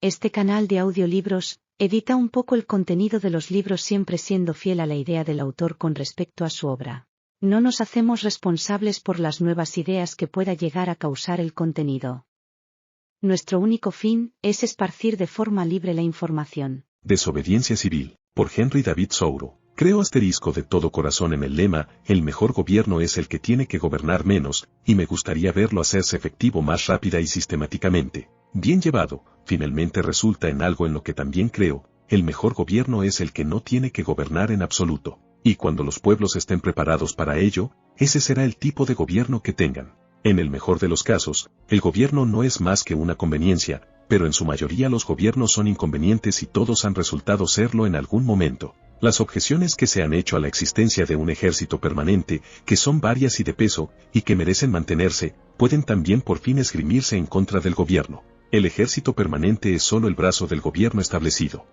Este canal de audiolibros edita un poco el contenido de los libros siempre siendo fiel a la idea del autor con respecto a su obra. No nos hacemos responsables por las nuevas ideas que pueda llegar a causar el contenido. Nuestro único fin es esparcir de forma libre la información. Desobediencia civil, por Henry David Thoreau. Creo de todo corazón en el lema, el mejor gobierno es el que tiene que gobernar menos, y me gustaría verlo hacerse efectivo más rápida y sistemáticamente. Bien llevado, finalmente resulta en algo en lo que también creo, el mejor gobierno es el que no tiene que gobernar en absoluto. Y cuando los pueblos estén preparados para ello, ese será el tipo de gobierno que tengan. En el mejor de los casos, el gobierno no es más que una conveniencia, pero en su mayoría los gobiernos son inconvenientes y todos han resultado serlo en algún momento. Las objeciones que se han hecho a la existencia de un ejército permanente, que son varias y de peso, y que merecen mantenerse, pueden también por fin esgrimirse en contra del gobierno. El ejército permanente es solo el brazo del gobierno establecido.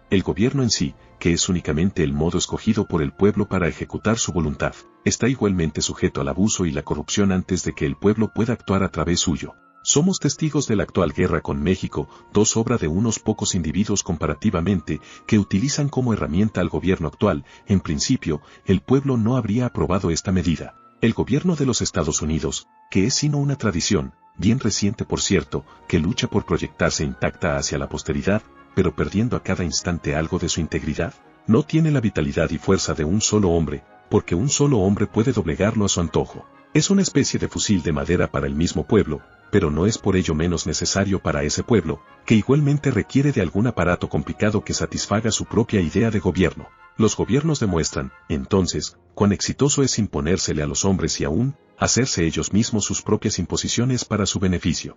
El gobierno en sí, que es únicamente el modo escogido por el pueblo para ejecutar su voluntad, está igualmente sujeto al abuso y la corrupción antes de que el pueblo pueda actuar a través suyo. Somos testigos de la actual guerra con México, obra de unos pocos individuos comparativamente, que utilizan como herramienta al gobierno actual. En principio, el pueblo no habría aprobado esta medida. El gobierno de los Estados Unidos, que es sino una tradición, bien reciente por cierto, que lucha por proyectarse intacta hacia la posteridad, pero perdiendo a cada instante algo de su integridad, no tiene la vitalidad y fuerza de un solo hombre, porque un solo hombre puede doblegarlo a su antojo. Es una especie de fusil de madera para el mismo pueblo, pero no es por ello menos necesario para ese pueblo, que igualmente requiere de algún aparato complicado que satisfaga su propia idea de gobierno. Los gobiernos demuestran, entonces, cuán exitoso es imponérsele a los hombres y aún, hacerse ellos mismos sus propias imposiciones para su beneficio.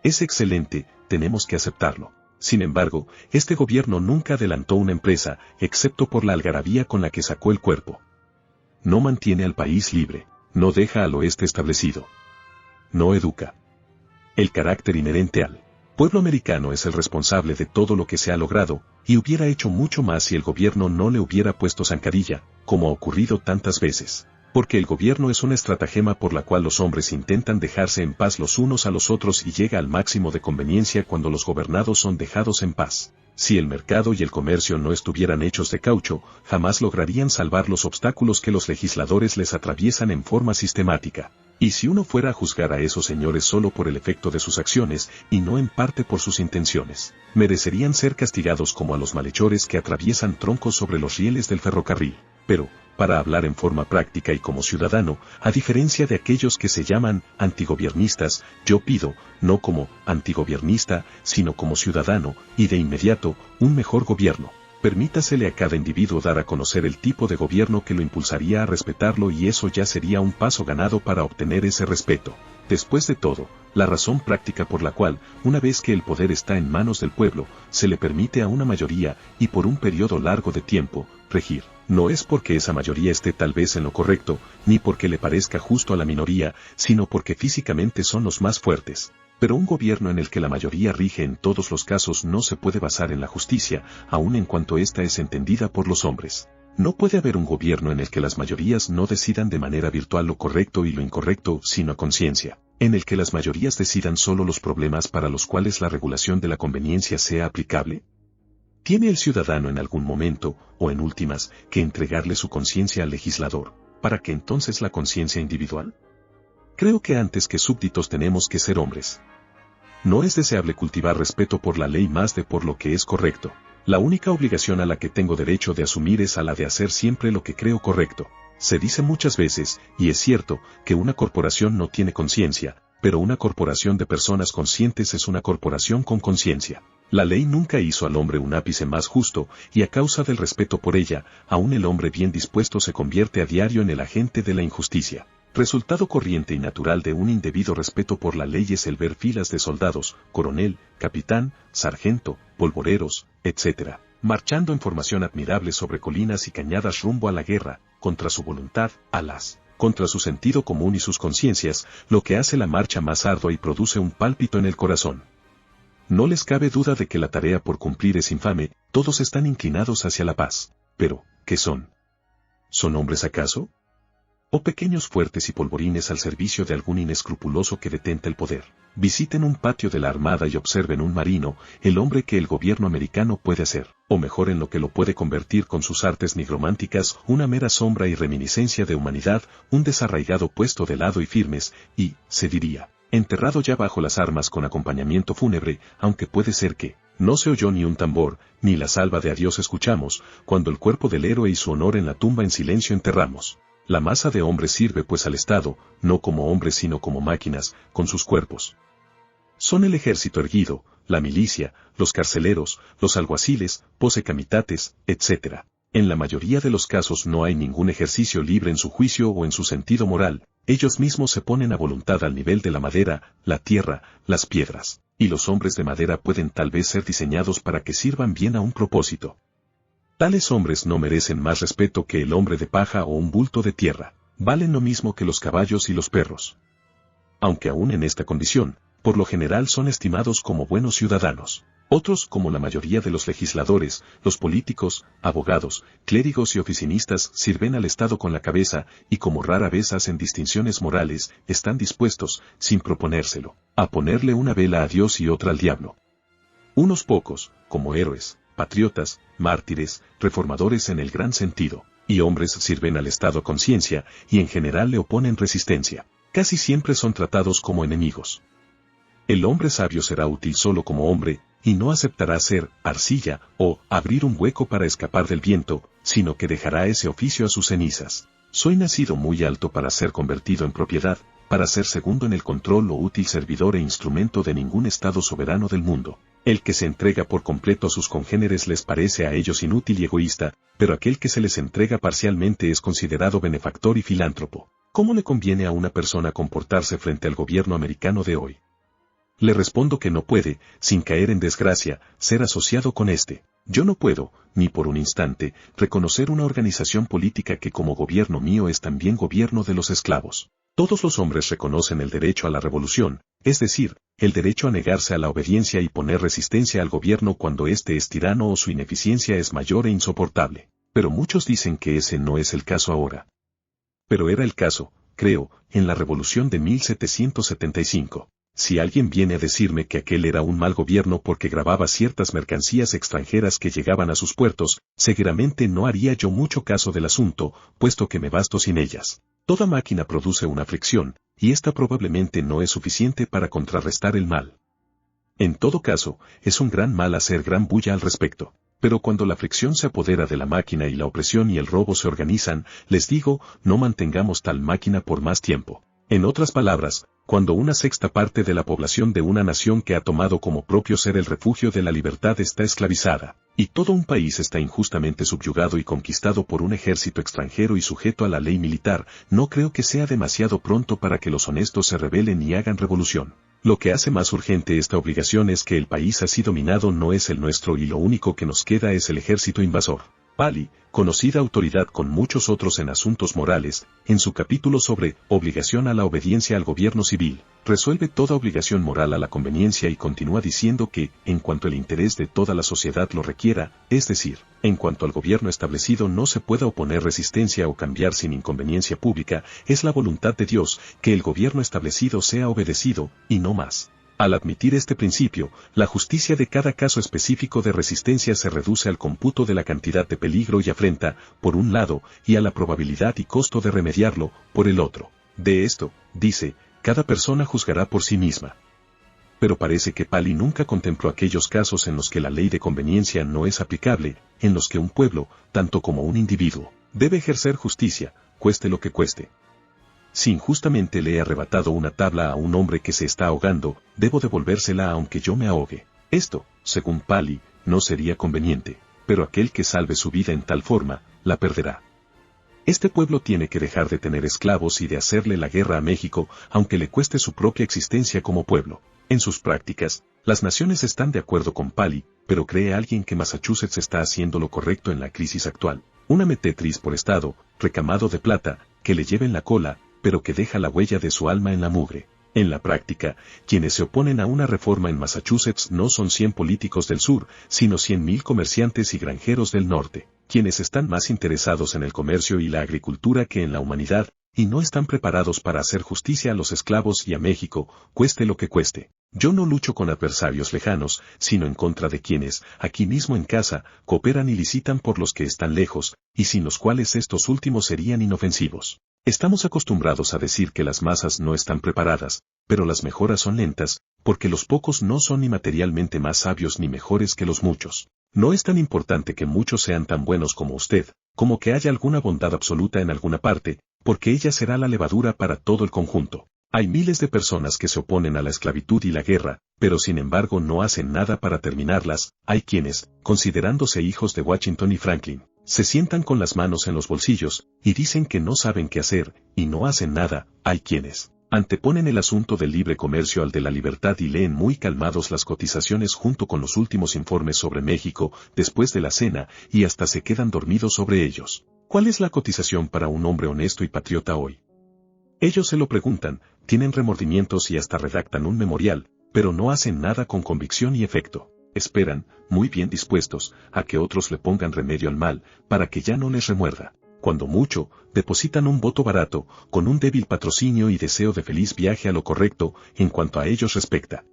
Es excelente, tenemos que aceptarlo. Sin embargo, este gobierno nunca adelantó una empresa, excepto por la algarabía con la que sacó el cuerpo. No mantiene al país libre, no deja al oeste establecido. No educa. El carácter inherente al pueblo americano es el responsable de todo lo que se ha logrado, y hubiera hecho mucho más si el gobierno no le hubiera puesto zancadilla, como ha ocurrido tantas veces. Porque el gobierno es una estratagema por la cual los hombres intentan dejarse en paz los unos a los otros y llega al máximo de conveniencia cuando los gobernados son dejados en paz. Si el mercado y el comercio no estuvieran hechos de caucho, jamás lograrían salvar los obstáculos que los legisladores les atraviesan en forma sistemática. Y si uno fuera a juzgar a esos señores solo por el efecto de sus acciones, y no en parte por sus intenciones, merecerían ser castigados como a los malhechores que atraviesan troncos sobre los rieles del ferrocarril. Pero, para hablar en forma práctica y como ciudadano, a diferencia de aquellos que se llaman antigobiernistas, yo pido, no como antigobiernista, sino como ciudadano, y de inmediato, un mejor gobierno. Permítasele a cada individuo dar a conocer el tipo de gobierno que lo impulsaría a respetarlo y eso ya sería un paso ganado para obtener ese respeto. Después de todo, la razón práctica por la cual, una vez que el poder está en manos del pueblo, se le permite a una mayoría, y por un periodo largo de tiempo, regir, no es porque esa mayoría esté tal vez en lo correcto, ni porque le parezca justo a la minoría, sino porque físicamente son los más fuertes. Pero un gobierno en el que la mayoría rige en todos los casos no se puede basar en la justicia, aun en cuanto ésta es entendida por los hombres. No puede haber un gobierno en el que las mayorías no decidan de manera virtual lo correcto y lo incorrecto, sino a conciencia, en el que las mayorías decidan solo los problemas para los cuales la regulación de la conveniencia sea aplicable. ¿Tiene el ciudadano en algún momento, o en últimas, que entregarle su conciencia al legislador, para que entonces la conciencia individual? Creo que antes que súbditos tenemos que ser hombres. No es deseable cultivar respeto por la ley más de por lo que es correcto. La única obligación a la que tengo derecho de asumir es a la de hacer siempre lo que creo correcto. Se dice muchas veces, y es cierto, que una corporación no tiene conciencia, pero una corporación de personas conscientes es una corporación con conciencia. La ley nunca hizo al hombre un ápice más justo, y a causa del respeto por ella, aún el hombre bien dispuesto se convierte a diario en el agente de la injusticia. Resultado corriente y natural de un indebido respeto por la ley es el ver filas de soldados, coronel, capitán, sargento, polvoreros, etc., marchando en formación admirable sobre colinas y cañadas rumbo a la guerra, contra su voluntad, contra su sentido común y sus conciencias, lo que hace la marcha más ardua y produce un pálpito en el corazón. No les cabe duda de que la tarea por cumplir es infame, todos están inclinados hacia la paz. Pero, ¿qué son? ¿Son hombres acaso? o pequeños fuertes y polvorines al servicio de algún inescrupuloso que detenta el poder. Visiten un patio de la Armada y observen un marino, el hombre que el gobierno americano puede hacer, o mejor en lo que lo puede convertir con sus artes nigrománticas, una mera sombra y reminiscencia de humanidad, un desarraigado puesto de lado y firmes, y, se diría, enterrado ya bajo las armas con acompañamiento fúnebre, aunque puede ser que no se oyó ni un tambor, ni la salva de adiós escuchamos, cuando el cuerpo del héroe y su honor en la tumba en silencio enterramos. La masa de hombres sirve pues al Estado, no como hombres sino como máquinas, con sus cuerpos. Son el ejército erguido, la milicia, los carceleros, los alguaciles, posecamitates, etc. En la mayoría de los casos no hay ningún ejercicio libre en su juicio o en su sentido moral, ellos mismos se ponen a voluntad al nivel de la madera, la tierra, las piedras, y los hombres de madera pueden tal vez ser diseñados para que sirvan bien a un propósito. Tales hombres no merecen más respeto que el hombre de paja o un bulto de tierra, valen lo mismo que los caballos y los perros. Aunque aún en esta condición, por lo general son estimados como buenos ciudadanos. Otros, como la mayoría de los legisladores, los políticos, abogados, clérigos y oficinistas, sirven al Estado con la cabeza, y como rara vez hacen distinciones morales, están dispuestos, sin proponérselo, a ponerle una vela a Dios y otra al diablo. Unos pocos, como héroes, patriotas, mártires, reformadores en el gran sentido, y hombres sirven al Estado a conciencia, y en general le oponen resistencia. Casi siempre son tratados como enemigos. El hombre sabio será útil solo como hombre, y no aceptará ser arcilla o abrir un hueco para escapar del viento, sino que dejará ese oficio a sus cenizas. Soy nacido muy alto para ser convertido en propiedad, para ser segundo en el control o útil servidor e instrumento de ningún Estado soberano del mundo. El que se entrega por completo a sus congéneres les parece a ellos inútil y egoísta, pero aquel que se les entrega parcialmente es considerado benefactor y filántropo. ¿Cómo le conviene a una persona comportarse frente al gobierno americano de hoy? Le respondo que no puede, sin caer en desgracia, ser asociado con este. Yo no puedo, ni por un instante, reconocer una organización política que como gobierno mío es también gobierno de los esclavos. Todos los hombres reconocen el derecho a la revolución, es decir, el derecho a negarse a la obediencia y poner resistencia al gobierno cuando éste es tirano o su ineficiencia es mayor e insoportable. Pero muchos dicen que ese no es el caso ahora. Pero era el caso, creo, en la revolución de 1775. Si alguien viene a decirme que aquel era un mal gobierno porque grababa ciertas mercancías extranjeras que llegaban a sus puertos, seguramente no haría yo mucho caso del asunto, puesto que me basto sin ellas. Toda máquina produce una fricción, y esta probablemente no es suficiente para contrarrestar el mal. En todo caso, es un gran mal hacer gran bulla al respecto. Pero cuando la fricción se apodera de la máquina y la opresión y el robo se organizan, les digo, no mantengamos tal máquina por más tiempo. En otras palabras, cuando una sexta parte de la población de una nación que ha tomado como propio ser el refugio de la libertad está esclavizada, y todo un país está injustamente subyugado y conquistado por un ejército extranjero y sujeto a la ley militar, no creo que sea demasiado pronto para que los honestos se rebelen y hagan revolución. Lo que hace más urgente esta obligación es que el país así dominado no es el nuestro y lo único que nos queda es el ejército invasor. Pali, conocida autoridad con muchos otros en asuntos morales, en su capítulo sobre obligación a la obediencia al gobierno civil, resuelve toda obligación moral a la conveniencia y continúa diciendo que, en cuanto el interés de toda la sociedad lo requiera, es decir, en cuanto al gobierno establecido no se pueda oponer resistencia o cambiar sin inconveniencia pública, es la voluntad de Dios que el gobierno establecido sea obedecido, y no más. Al admitir este principio, la justicia de cada caso específico de resistencia se reduce al cómputo de la cantidad de peligro y afrenta, por un lado, y a la probabilidad y costo de remediarlo, por el otro. De esto, dice, cada persona juzgará por sí misma. Pero parece que Pali nunca contempló aquellos casos en los que la ley de conveniencia no es aplicable, en los que un pueblo, tanto como un individuo, debe ejercer justicia, cueste lo que cueste. Si injustamente le he arrebatado una tabla a un hombre que se está ahogando, debo devolvérsela aunque yo me ahogue. Esto, según Pali, no sería conveniente, pero aquel que salve su vida en tal forma, la perderá. Este pueblo tiene que dejar de tener esclavos y de hacerle la guerra a México, aunque le cueste su propia existencia como pueblo. En sus prácticas, las naciones están de acuerdo con Pali, pero ¿cree alguien que Massachusetts está haciendo lo correcto en la crisis actual? Una metetriz por estado, recamado de plata, que le lleve en la cola, pero que deja la huella de su alma en la mugre. En la práctica, quienes se oponen a una reforma en Massachusetts no son 100 políticos del sur, sino 100,000 comerciantes y granjeros del norte, quienes están más interesados en el comercio y la agricultura que en la humanidad, y no están preparados para hacer justicia a los esclavos y a México, cueste lo que cueste. Yo no lucho con adversarios lejanos, sino en contra de quienes, aquí mismo en casa, cooperan y licitan por los que están lejos, y sin los cuales estos últimos serían inofensivos. Estamos acostumbrados a decir que las masas no están preparadas, pero las mejoras son lentas, porque los pocos no son ni materialmente más sabios ni mejores que los muchos. No es tan importante que muchos sean tan buenos como usted, como que haya alguna bondad absoluta en alguna parte, porque ella será la levadura para todo el conjunto. Hay miles de personas que se oponen a la esclavitud y la guerra, pero sin embargo no hacen nada para terminarlas. Hay quienes, considerándose hijos de Washington y Franklin, se sientan con las manos en los bolsillos, y dicen que no saben qué hacer, y no hacen nada. Hay quienes anteponen el asunto del libre comercio al de la libertad y leen muy calmados las cotizaciones junto con los últimos informes sobre México, después de la cena, y hasta se quedan dormidos sobre ellos. ¿Cuál es la cotización para un hombre honesto y patriota hoy? Ellos se lo preguntan, tienen remordimientos y hasta redactan un memorial, pero no hacen nada con convicción y efecto. Esperan, muy bien dispuestos, a que otros le pongan remedio al mal, para que ya no les remuerda. Cuando mucho, depositan un voto barato, con un débil patrocinio y deseo de feliz viaje a lo correcto, en cuanto a ellos respecta.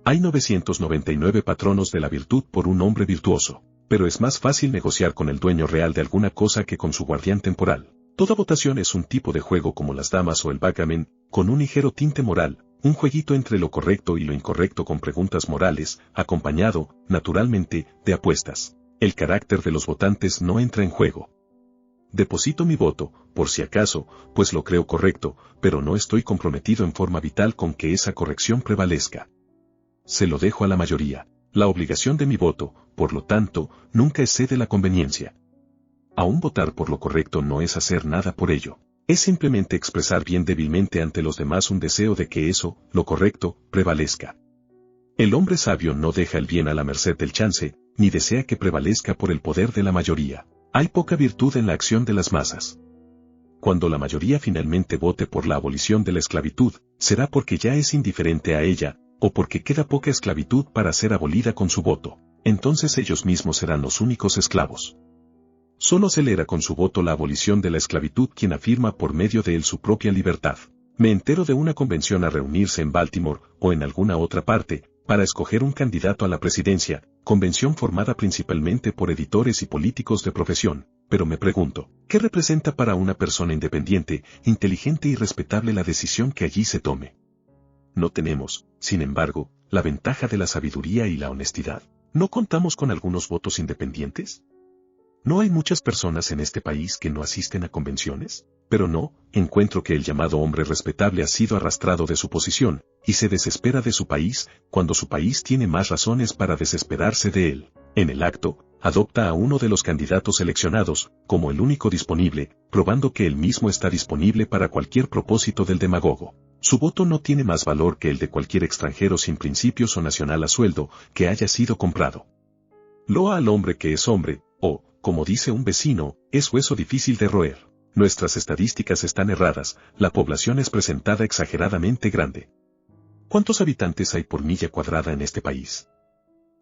Hay 999 patronos de la virtud por un hombre virtuoso, pero es más fácil negociar con el dueño real de alguna cosa que con su guardián temporal. Toda votación es un tipo de juego como las damas o el backgammon, con un ligero tinte moral, un jueguito entre lo correcto y lo incorrecto con preguntas morales, acompañado, naturalmente, de apuestas. El carácter de los votantes no entra en juego. Deposito mi voto, por si acaso, pues lo creo correcto, pero no estoy comprometido en forma vital con que esa corrección prevalezca. Se lo dejo a la mayoría. La obligación de mi voto, por lo tanto, nunca excede la conveniencia. Aún votar por lo correcto no es hacer nada por ello. Es simplemente expresar bien débilmente ante los demás un deseo de que eso, lo correcto, prevalezca. El hombre sabio no deja el bien a la merced del chance, ni desea que prevalezca por el poder de la mayoría. Hay poca virtud en la acción de las masas. Cuando la mayoría finalmente vote por la abolición de la esclavitud, será porque ya es indiferente a ella, o porque queda poca esclavitud para ser abolida con su voto. Entonces ellos mismos serán los únicos esclavos. Solo acelera con su voto la abolición de la esclavitud quien afirma por medio de él su propia libertad. Me entero de una convención a reunirse en Baltimore, o en alguna otra parte, para escoger un candidato a la presidencia, convención formada principalmente por editores y políticos de profesión, pero me pregunto, ¿qué representa para una persona independiente, inteligente y respetable la decisión que allí se tome? No tenemos, sin embargo, la ventaja de la sabiduría y la honestidad. ¿No contamos con algunos votos independientes? ¿No hay muchas personas en este país que no asisten a convenciones? Pero no, encuentro que el llamado hombre respetable ha sido arrastrado de su posición, y se desespera de su país, cuando su país tiene más razones para desesperarse de él. En el acto, adopta a uno de los candidatos seleccionados, como el único disponible, probando que él mismo está disponible para cualquier propósito del demagogo. Su voto no tiene más valor que el de cualquier extranjero sin principios o nacional a sueldo, que haya sido comprado. Loa al hombre que es hombre, o, como dice un vecino, es hueso difícil de roer. Nuestras estadísticas están erradas, la población es presentada exageradamente grande. ¿Cuántos habitantes hay por milla cuadrada en este país?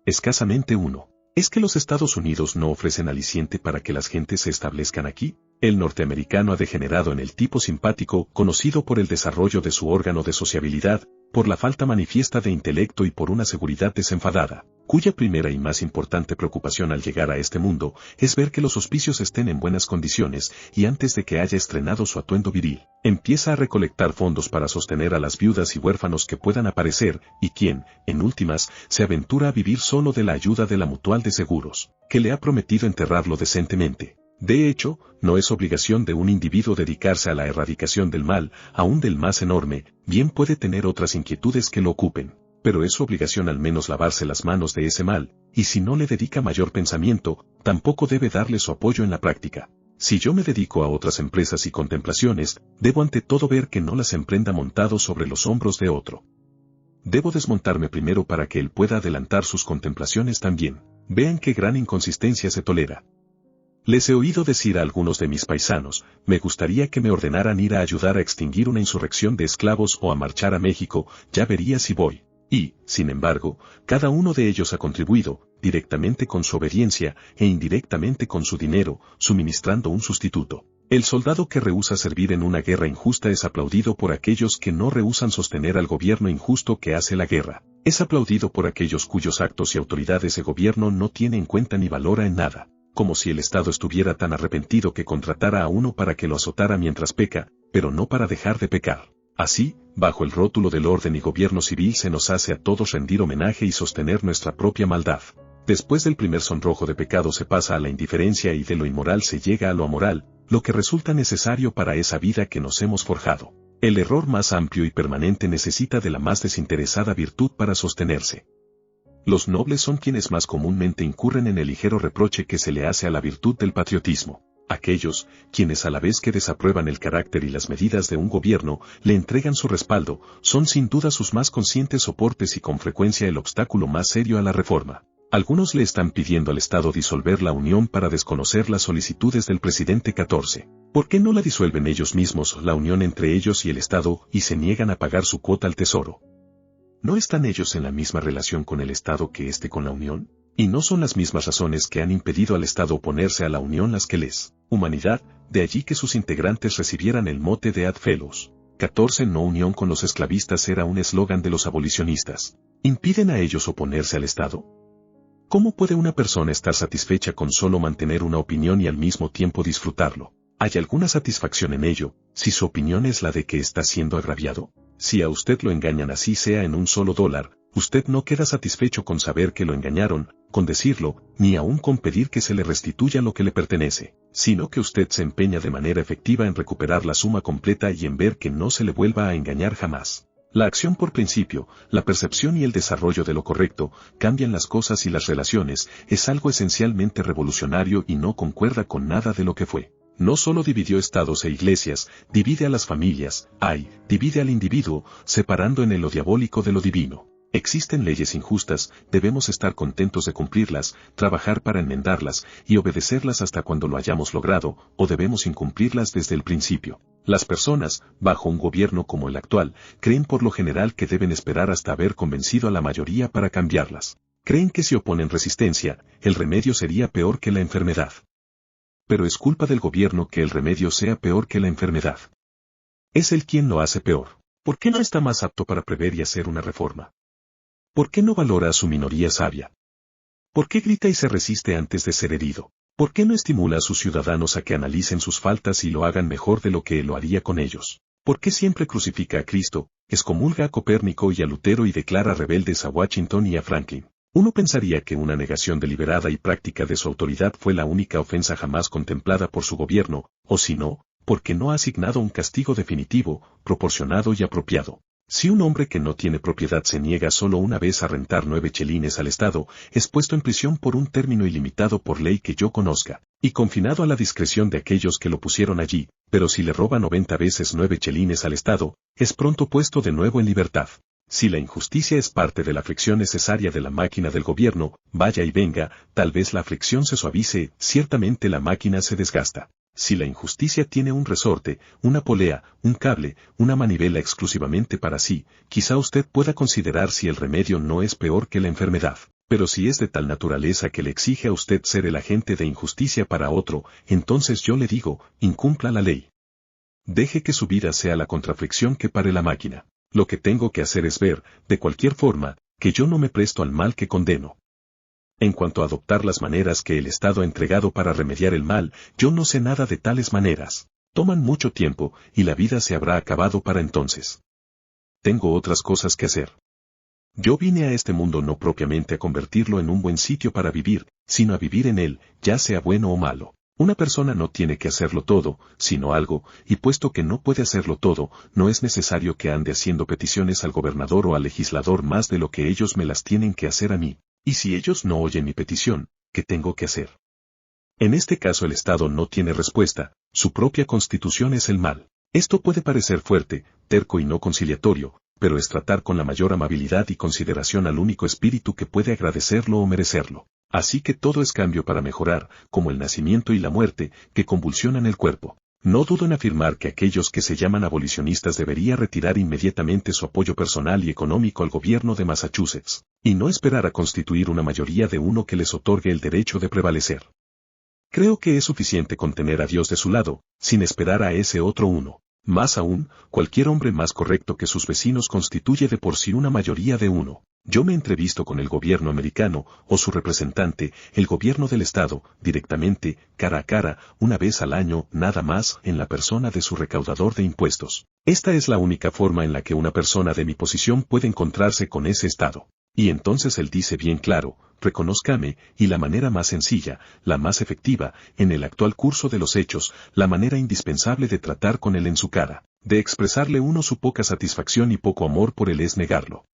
Escasamente uno. ¿Es que los Estados Unidos no ofrecen aliciente para que las gentes se establezcan aquí? El norteamericano ha degenerado en el tipo simpático, conocido por el desarrollo de su órgano de sociabilidad, por la falta manifiesta de intelecto y por una seguridad desenfadada, cuya primera y más importante preocupación al llegar a este mundo es ver que los hospicios estén en buenas condiciones y antes de que haya estrenado su atuendo viril, empieza a recolectar fondos para sostener a las viudas y huérfanos que puedan aparecer y quien, en últimas, se aventura a vivir solo de la ayuda de la Mutual de Seguros, que le ha prometido enterrarlo decentemente. De hecho, no es obligación de un individuo dedicarse a la erradicación del mal, aún del más enorme, bien puede tener otras inquietudes que lo ocupen, pero es su obligación al menos lavarse las manos de ese mal, y si no le dedica mayor pensamiento, tampoco debe darle su apoyo en la práctica. Si yo me dedico a otras empresas y contemplaciones, debo ante todo ver que no las emprenda montado sobre los hombros de otro. Debo desmontarme primero para que él pueda adelantar sus contemplaciones también. Vean qué gran inconsistencia se tolera. Les he oído decir a algunos de mis paisanos, me gustaría que me ordenaran ir a ayudar a extinguir una insurrección de esclavos o a marchar a México, ya vería si voy. Y, sin embargo, cada uno de ellos ha contribuido, directamente con su obediencia e indirectamente con su dinero, suministrando un sustituto. El soldado que rehúsa servir en una guerra injusta es aplaudido por aquellos que no rehúsan sostener al gobierno injusto que hace la guerra. Es aplaudido por aquellos cuyos actos y autoridades de gobierno no tiene en cuenta ni valora en nada, como si el Estado estuviera tan arrepentido que contratara a uno para que lo azotara mientras peca, pero no para dejar de pecar. Así, bajo el rótulo del orden y gobierno civil se nos hace a todos rendir homenaje y sostener nuestra propia maldad. Después del primer sonrojo de pecado se pasa a la indiferencia y de lo inmoral se llega a lo amoral, lo que resulta necesario para esa vida que nos hemos forjado. El error más amplio y permanente necesita de la más desinteresada virtud para sostenerse. Los nobles son quienes más comúnmente incurren en el ligero reproche que se le hace a la virtud del patriotismo. Aquellos, quienes a la vez que desaprueban el carácter y las medidas de un gobierno, le entregan su respaldo, son sin duda sus más conscientes soportes y con frecuencia el obstáculo más serio a la reforma. Algunos le están pidiendo al Estado disolver la Unión para desconocer las solicitudes del presidente 14. ¿Por qué no la disuelven ellos mismos, la unión entre ellos y el Estado, y se niegan a pagar su cuota al Tesoro? ¿No están ellos en la misma relación con el Estado que éste con la Unión? ¿Y no son las mismas razones que han impedido al Estado oponerse a la Unión las que les, humanidad, de allí que sus integrantes recibieran el mote de Odd Fellows? 14. No unión con los esclavistas era un eslogan de los abolicionistas. ¿Impiden a ellos oponerse al Estado? ¿Cómo puede una persona estar satisfecha con solo mantener una opinión y al mismo tiempo disfrutarlo? ¿Hay alguna satisfacción en ello, si su opinión es la de que está siendo agraviado? Si a usted lo engañan así sea en un solo dólar, usted no queda satisfecho con saber que lo engañaron, con decirlo, ni aún con pedir que se le restituya lo que le pertenece, sino que usted se empeña de manera efectiva en recuperar la suma completa y en ver que no se le vuelva a engañar jamás. La acción por principio, la percepción y el desarrollo de lo correcto, cambian las cosas y las relaciones, es algo esencialmente revolucionario y no concuerda con nada de lo que fue. No solo dividió estados e iglesias, divide a las familias, divide al individuo, separando en él lo diabólico de lo divino. Existen leyes injustas, debemos estar contentos de cumplirlas, trabajar para enmendarlas y obedecerlas hasta cuando lo hayamos logrado, o debemos incumplirlas desde el principio. Las personas, bajo un gobierno como el actual, creen por lo general que deben esperar hasta haber convencido a la mayoría para cambiarlas. Creen que si oponen resistencia, el remedio sería peor que la enfermedad. Pero es culpa del gobierno que el remedio sea peor que la enfermedad. Es él quien lo hace peor. ¿Por qué no está más apto para prever y hacer una reforma? ¿Por qué no valora a su minoría sabia? ¿Por qué grita y se resiste antes de ser herido? ¿Por qué no estimula a sus ciudadanos a que analicen sus faltas y lo hagan mejor de lo que él lo haría con ellos? ¿Por qué siempre crucifica a Cristo, excomulga a Copérnico y a Lutero y declara rebeldes a Washington y a Franklin? Uno pensaría que una negación deliberada y práctica de su autoridad fue la única ofensa jamás contemplada por su gobierno, o si no, porque no ha asignado un castigo definitivo, proporcionado y apropiado. Si un hombre que no tiene propiedad se niega solo una vez a rentar 9 chelines al Estado, es puesto en prisión por un término ilimitado por ley que yo conozca, y confinado a la discreción de aquellos que lo pusieron allí, pero si le roba 90 veces 9 chelines al Estado, es pronto puesto de nuevo en libertad. Si la injusticia es parte de la fricción necesaria de la máquina del gobierno, vaya y venga, tal vez la fricción se suavice, ciertamente la máquina se desgasta. Si la injusticia tiene un resorte, una polea, un cable, una manivela exclusivamente para sí, quizá usted pueda considerar si el remedio no es peor que la enfermedad. Pero si es de tal naturaleza que le exige a usted ser el agente de injusticia para otro, entonces yo le digo, incumpla la ley. Deje que su vida sea la contrafricción que pare la máquina. Lo que tengo que hacer es ver, de cualquier forma, que yo no me presto al mal que condeno. En cuanto a adoptar las maneras que el Estado ha entregado para remediar el mal, yo no sé nada de tales maneras. Toman mucho tiempo, y la vida se habrá acabado para entonces. Tengo otras cosas que hacer. Yo vine a este mundo no propiamente a convertirlo en un buen sitio para vivir, sino a vivir en él, ya sea bueno o malo. Una persona no tiene que hacerlo todo, sino algo, y puesto que no puede hacerlo todo, no es necesario que ande haciendo peticiones al gobernador o al legislador más de lo que ellos me las tienen que hacer a mí. Y si ellos no oyen mi petición, ¿qué tengo que hacer? En este caso el Estado no tiene respuesta, su propia constitución es el mal. Esto puede parecer fuerte, terco y no conciliatorio, pero es tratar con la mayor amabilidad y consideración al único espíritu que puede agradecerlo o merecerlo. Así que todo es cambio para mejorar, como el nacimiento y la muerte, que convulsionan el cuerpo. No dudo en afirmar que aquellos que se llaman abolicionistas deberían retirar inmediatamente su apoyo personal y económico al gobierno de Massachusetts, y no esperar a constituir una mayoría de uno que les otorgue el derecho de prevalecer. Creo que es suficiente con tener a Dios de su lado, sin esperar a ese otro uno. Más aún, cualquier hombre más correcto que sus vecinos constituye de por sí una mayoría de uno. Yo me entrevisto con el gobierno americano, o su representante, el gobierno del Estado, directamente, cara a cara, una vez al año, nada más, en la persona de su recaudador de impuestos. Esta es la única forma en la que una persona de mi posición puede encontrarse con ese Estado. Y entonces él dice bien claro, reconózcame, y la manera más sencilla, la más efectiva, en el actual curso de los hechos, la manera indispensable de tratar con él en su cara, de expresarle uno su poca satisfacción y poco amor por él es negarlo.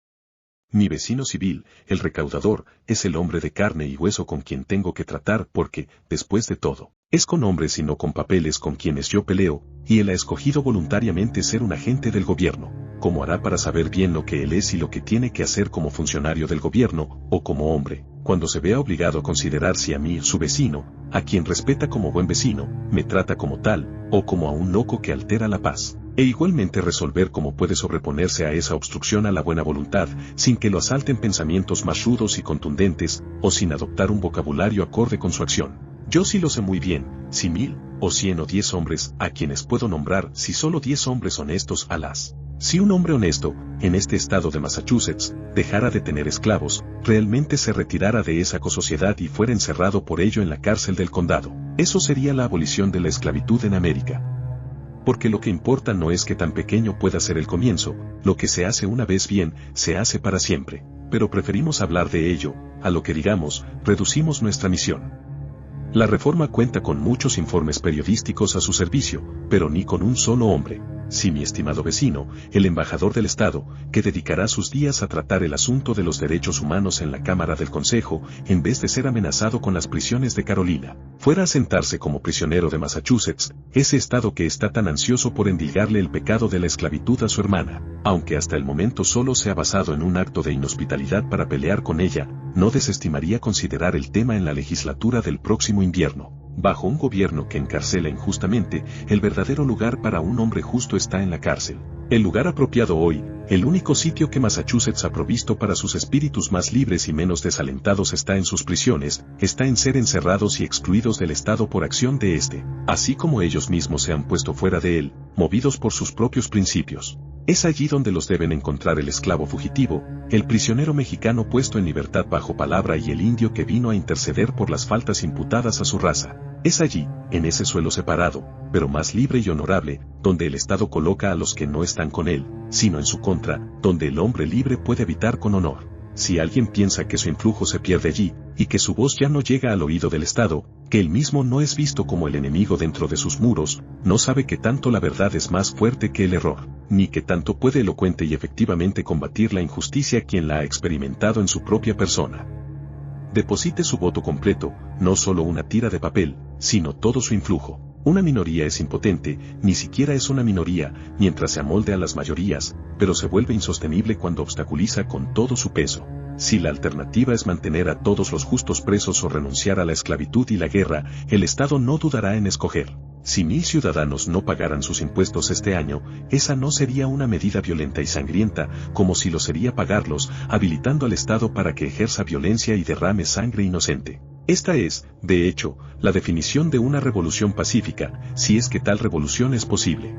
Mi vecino civil, el recaudador, es el hombre de carne y hueso con quien tengo que tratar porque, después de todo, es con hombres y no con papeles con quienes yo peleo, y él ha escogido voluntariamente ser un agente del gobierno, como hará para saber bien lo que él es y lo que tiene que hacer como funcionario del gobierno, o como hombre, cuando se vea obligado a considerar si a mí, su vecino, a quien respeta como buen vecino, me trata como tal, o como a un loco que altera la paz. E igualmente resolver cómo puede sobreponerse a esa obstrucción a la buena voluntad, sin que lo asalten pensamientos más rudos y contundentes, o sin adoptar un vocabulario acorde con su acción. Yo sí lo sé muy bien, si 1000, o 100 o 10 hombres, a quienes puedo nombrar, si solo 10 hombres honestos alas. Si un hombre honesto, en este estado de Massachusetts, dejara de tener esclavos, realmente se retirara de esa cosociedad y fuera encerrado por ello en la cárcel del condado, eso sería la abolición de la esclavitud en América. Porque lo que importa no es que tan pequeño pueda ser el comienzo, lo que se hace una vez bien, se hace para siempre, pero preferimos hablar de ello, a lo que digamos, reducimos nuestra misión. La Reforma cuenta con muchos informes periodísticos a su servicio, pero ni con un solo hombre. Sí, mi estimado vecino, el embajador del Estado, que dedicará sus días a tratar el asunto de los derechos humanos en la Cámara del Consejo, en vez de ser amenazado con las prisiones de Carolina, fuera a sentarse como prisionero de Massachusetts, ese Estado que está tan ansioso por endilgarle el pecado de la esclavitud a su hermana, aunque hasta el momento solo se ha basado en un acto de inhospitalidad para pelear con ella, no desestimaría considerar el tema en la legislatura del próximo invierno. Bajo un gobierno que encarcela injustamente, el verdadero lugar para un hombre justo está en la cárcel. El lugar apropiado hoy, el único sitio que Massachusetts ha provisto para sus espíritus más libres y menos desalentados está en sus prisiones, está en ser encerrados y excluidos del Estado por acción de éste, así como ellos mismos se han puesto fuera de él, movidos por sus propios principios. Es allí donde los deben encontrar el esclavo fugitivo, el prisionero mexicano puesto en libertad bajo palabra y el indio que vino a interceder por las faltas imputadas a su raza. Es allí, en ese suelo separado, pero más libre y honorable, donde el Estado coloca a los que no están con él, sino en su contra, donde el hombre libre puede habitar con honor. Si alguien piensa que su influjo se pierde allí, y que su voz ya no llega al oído del Estado, que él mismo no es visto como el enemigo dentro de sus muros, no sabe que tanto la verdad es más fuerte que el error, ni que tanto puede elocuente y efectivamente combatir la injusticia quien la ha experimentado en su propia persona. Deposite su voto completo, no solo una tira de papel, sino todo su influjo. Una minoría es impotente, ni siquiera es una minoría, mientras se amolde a las mayorías, pero se vuelve insostenible cuando obstaculiza con todo su peso. Si la alternativa es mantener a todos los justos presos o renunciar a la esclavitud y la guerra, el Estado no dudará en escoger. Si 1000 ciudadanos no pagaran sus impuestos este año, esa no sería una medida violenta y sangrienta, como si lo sería pagarlos, habilitando al Estado para que ejerza violencia y derrame sangre inocente. Esta es, de hecho, la definición de una revolución pacífica, si es que tal revolución es posible.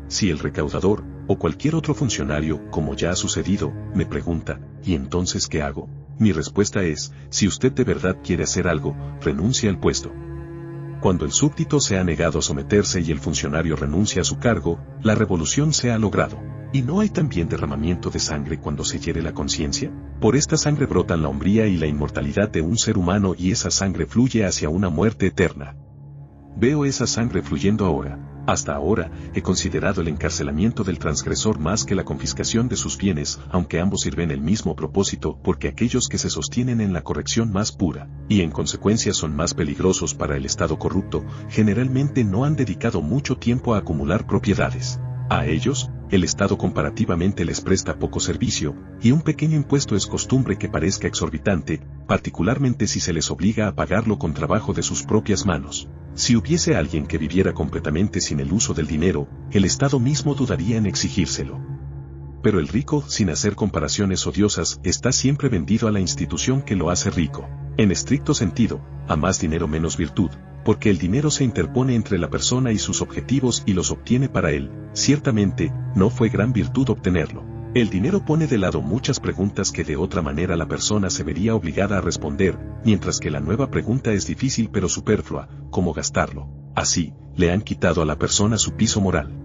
Si el recaudador, o cualquier otro funcionario, como ya ha sucedido, me pregunta, ¿y entonces qué hago? Mi respuesta es, si usted de verdad quiere hacer algo, renuncie al puesto. Cuando el súbdito se ha negado a someterse y el funcionario renuncia a su cargo, la revolución se ha logrado. ¿Y no hay también derramamiento de sangre cuando se hiere la conciencia? Por esta sangre brotan la hombría y la inmortalidad de un ser humano y esa sangre fluye hacia una muerte eterna. Veo esa sangre fluyendo ahora. Hasta ahora, he considerado el encarcelamiento del transgresor más que la confiscación de sus bienes, aunque ambos sirven el mismo propósito, porque aquellos que se sostienen en la corrección más pura, y en consecuencia son más peligrosos para el Estado corrupto, generalmente no han dedicado mucho tiempo a acumular propiedades. A ellos, el Estado comparativamente les presta poco servicio, y un pequeño impuesto es costumbre que parezca exorbitante, particularmente si se les obliga a pagarlo con trabajo de sus propias manos. Si hubiese alguien que viviera completamente sin el uso del dinero, el Estado mismo dudaría en exigírselo. Pero el rico, sin hacer comparaciones odiosas, está siempre vendido a la institución que lo hace rico. En estricto sentido, a más dinero menos virtud, porque el dinero se interpone entre la persona y sus objetivos y los obtiene para él. Ciertamente, no fue gran virtud obtenerlo. El dinero pone de lado muchas preguntas que de otra manera la persona se vería obligada a responder, mientras que la nueva pregunta es difícil pero superflua, ¿cómo gastarlo? Así, le han quitado a la persona su piso moral.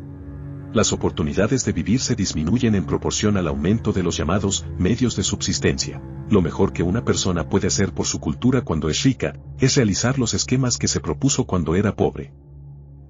Las oportunidades de vivir se disminuyen en proporción al aumento de los llamados medios de subsistencia. Lo mejor que una persona puede hacer por su cultura cuando es rica, es realizar los esquemas que se propuso cuando era pobre.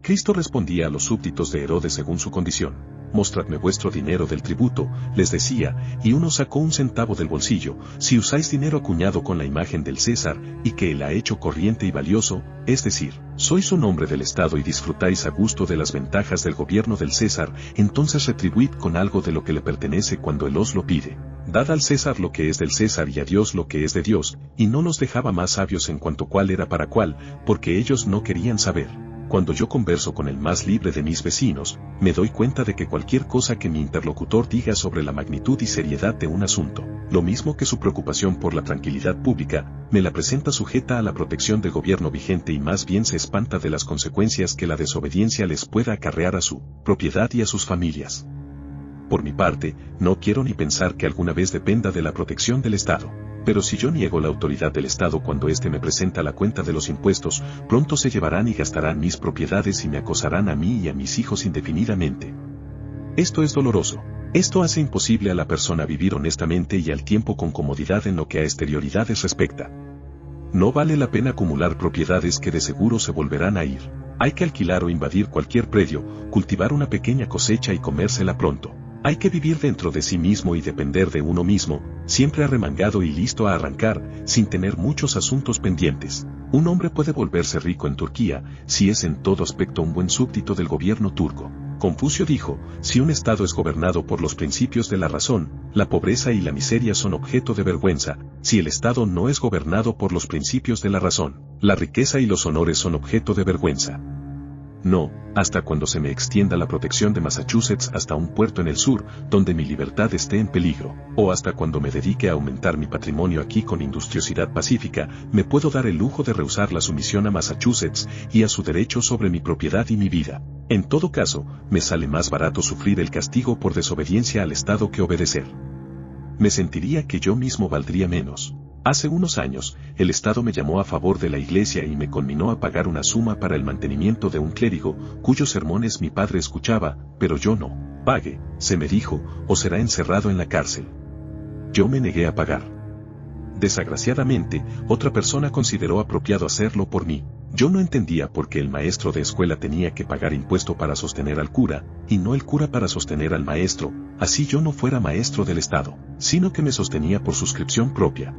Cristo respondía a los súbditos de Herodes según su condición: mostradme vuestro dinero del tributo, les decía, y uno sacó un centavo del bolsillo. Si usáis dinero acuñado con la imagen del César, y que él ha hecho corriente y valioso, es decir, sois un hombre del Estado y disfrutáis a gusto de las ventajas del gobierno del César, entonces retribuid con algo de lo que le pertenece cuando él os lo pide. Dad al César lo que es del César y a Dios lo que es de Dios, y no los dejaba más sabios en cuanto cuál era para cuál, porque ellos no querían saber. Cuando yo converso con el más libre de mis vecinos, me doy cuenta de que cualquier cosa que mi interlocutor diga sobre la magnitud y seriedad de un asunto, lo mismo que su preocupación por la tranquilidad pública, me la presenta sujeta a la protección del gobierno vigente y más bien se espanta de las consecuencias que la desobediencia les pueda acarrear a su propiedad y a sus familias. Por mi parte, no quiero ni pensar que alguna vez dependa de la protección del Estado. Pero si yo niego la autoridad del Estado cuando éste me presenta la cuenta de los impuestos, pronto se llevarán y gastarán mis propiedades y me acosarán a mí y a mis hijos indefinidamente. Esto es doloroso. Esto hace imposible a la persona vivir honestamente y al tiempo con comodidad en lo que a exterioridades respecta. No vale la pena acumular propiedades que de seguro se volverán a ir. Hay que alquilar o invadir cualquier predio, cultivar una pequeña cosecha y comérsela pronto. Hay que vivir dentro de sí mismo y depender de uno mismo, siempre arremangado y listo a arrancar, sin tener muchos asuntos pendientes. Un hombre puede volverse rico en Turquía, si es en todo aspecto un buen súbdito del gobierno turco. Confucio dijo, si un Estado es gobernado por los principios de la razón, la pobreza y la miseria son objeto de vergüenza. Si el Estado no es gobernado por los principios de la razón, la riqueza y los honores son objeto de vergüenza. No, hasta cuando se me extienda la protección de Massachusetts hasta un puerto en el sur, donde mi libertad esté en peligro, o hasta cuando me dedique a aumentar mi patrimonio aquí con industriosidad pacífica, me puedo dar el lujo de rehusar la sumisión a Massachusetts y a su derecho sobre mi propiedad y mi vida. En todo caso, me sale más barato sufrir el castigo por desobediencia al Estado que obedecer. Me sentiría que yo mismo valdría menos. Hace unos años, el Estado me llamó a favor de la Iglesia y me conminó a pagar una suma para el mantenimiento de un clérigo, cuyos sermones mi padre escuchaba, pero yo no. Pague, se me dijo, o será encerrado en la cárcel. Yo me negué a pagar. Desgraciadamente, otra persona consideró apropiado hacerlo por mí. Yo no entendía por qué el maestro de escuela tenía que pagar impuesto para sostener al cura, y no el cura para sostener al maestro, así yo no fuera maestro del Estado, sino que me sostenía por suscripción propia.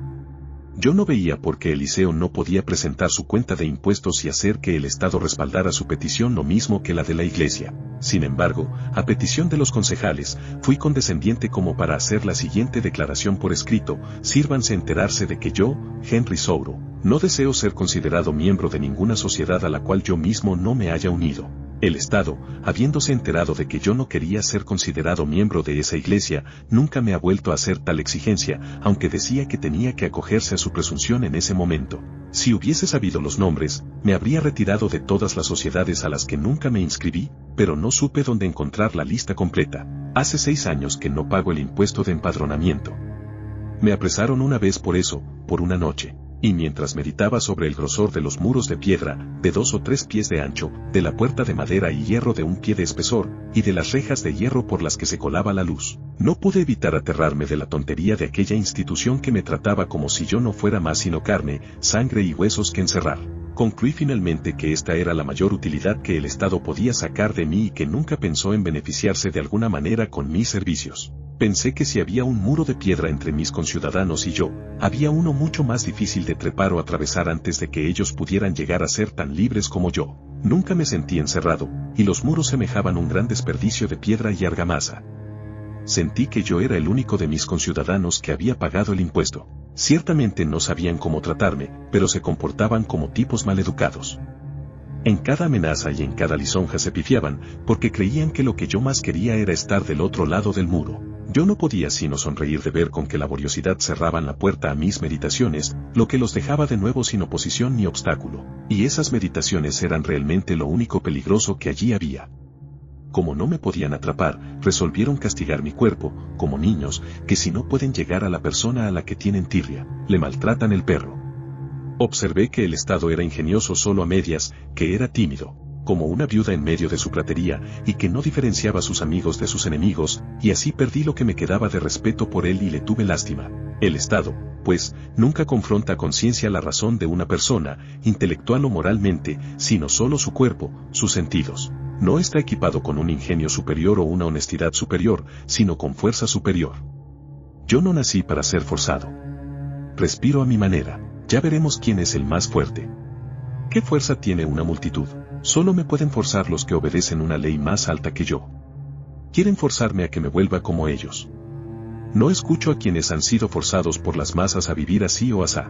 Yo no veía por qué Eliseo no podía presentar su cuenta de impuestos y hacer que el Estado respaldara su petición lo mismo que la de la Iglesia. Sin embargo, a petición de los concejales, fui condescendiente como para hacer la siguiente declaración por escrito: sírvanse enterarse de que yo, Henry Souro, no deseo ser considerado miembro de ninguna sociedad a la cual yo mismo no me haya unido. El Estado, habiéndose enterado de que yo no quería ser considerado miembro de esa iglesia, nunca me ha vuelto a hacer tal exigencia, aunque decía que tenía que acogerse a su presunción en ese momento. Si hubiese sabido los nombres, me habría retirado de todas las sociedades a las que nunca me inscribí, pero no supe dónde encontrar la lista completa. Hace 6 años que no pago el impuesto de empadronamiento. Me apresaron una vez por eso, por una noche. Y mientras meditaba sobre el grosor de los muros de piedra, de 2 o 3 pies de ancho, de la puerta de madera y hierro de 1 pie de espesor, y de las rejas de hierro por las que se colaba la luz, no pude evitar aterrarme de la tontería de aquella institución que me trataba como si yo no fuera más sino carne, sangre y huesos que encerrar. Concluí finalmente que esta era la mayor utilidad que el Estado podía sacar de mí y que nunca pensó en beneficiarse de alguna manera con mis servicios. Pensé que si había un muro de piedra entre mis conciudadanos y yo, había uno mucho más difícil de trepar o atravesar antes de que ellos pudieran llegar a ser tan libres como yo. Nunca me sentí encerrado, y los muros semejaban un gran desperdicio de piedra y argamasa. Sentí que yo era el único de mis conciudadanos que había pagado el impuesto. Ciertamente no sabían cómo tratarme, pero se comportaban como tipos maleducados. En cada amenaza y en cada lisonja se pifiaban, porque creían que lo que yo más quería era estar del otro lado del muro. Yo no podía sino sonreír de ver con qué laboriosidad cerraban la puerta a mis meditaciones, lo que los dejaba de nuevo sin oposición ni obstáculo, y esas meditaciones eran realmente lo único peligroso que allí había. Como no me podían atrapar, resolvieron castigar mi cuerpo, como niños, que si no pueden llegar a la persona a la que tienen tirria, le maltratan el perro. Observé que el estado era ingenioso solo a medias, que era tímido, como una viuda en medio de su pratería, y que no diferenciaba a sus amigos de sus enemigos, y así perdí lo que me quedaba de respeto por él y le tuve lástima. El Estado, pues, nunca confronta a conciencia la razón de una persona, intelectual o moralmente, sino solo su cuerpo, sus sentidos. No está equipado con un ingenio superior o una honestidad superior, sino con fuerza superior. Yo no nací para ser forzado. Respiro a mi manera, ya veremos quién es el más fuerte. ¿Qué fuerza tiene una multitud? Solo me pueden forzar los que obedecen una ley más alta que yo. Quieren forzarme a que me vuelva como ellos. No escucho a quienes han sido forzados por las masas a vivir así o asá.